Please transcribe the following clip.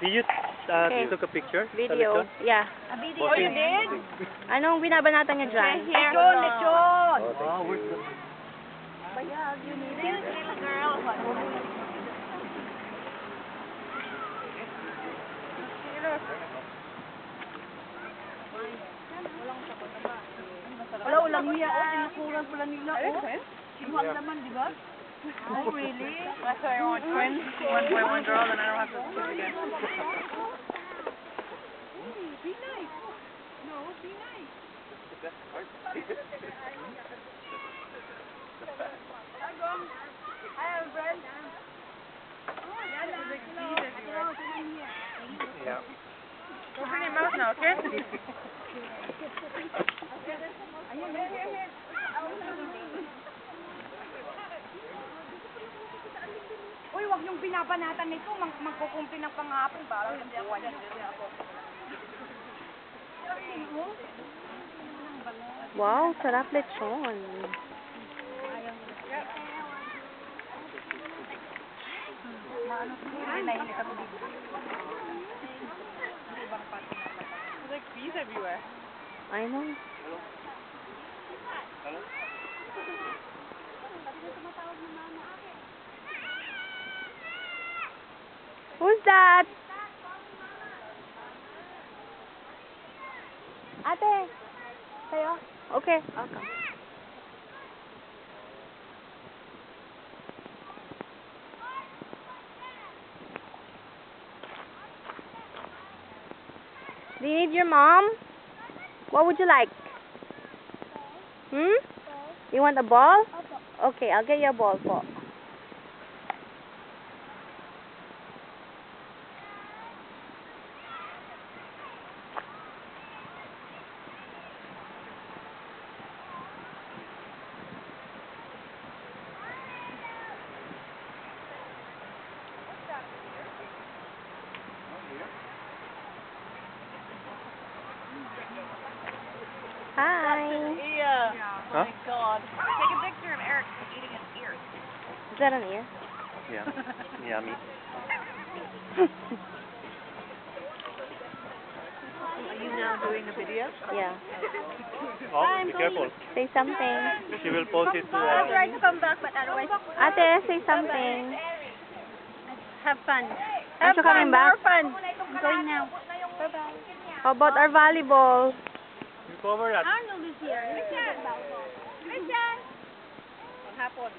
Did you Okay. took a picture? Video. Yeah. A video. Oh, you did? Anong binabanatan niyo dyan? Lechon, lechon. Wow, where's the... Bayag, you need it. Little girl. Wala, walang niya. Oh, tinukuran pala nila. Oh, sinuha naman, di ba? Oh, really? That's why I want twins. One boy, one girl, then I don't have to split again. Be nice. No, be nice. I have a friend. Yeah. Open your mouth now, okay? Uy, wag niyong binabanatan nito. Magkukumpi ng pangapin. Parang hindi ako yan. Wow, sarap lechon. There's like bees everywhere. I know. Who's that? Ate, kayo? Okay, I'll come. Do you need your mom? What would you like? Hmm? You want a ball? Okay, I'll get you a ball po. Hi. Yeah. Huh? Oh my god. Take a picture of Eric eating his ears. Is that an ear? Yeah. Yummy. Are you now doing a video? Yeah. Oh, be careful. Say something. She will post it to... I'll try to come back, but otherwise, Ate, say something. have fun. Aren't you coming back? More fun. I'm going now. Bye-bye. How about our volleyball? You cover that. Arnold is here. Let's see the volleyball. Christian! Hapon.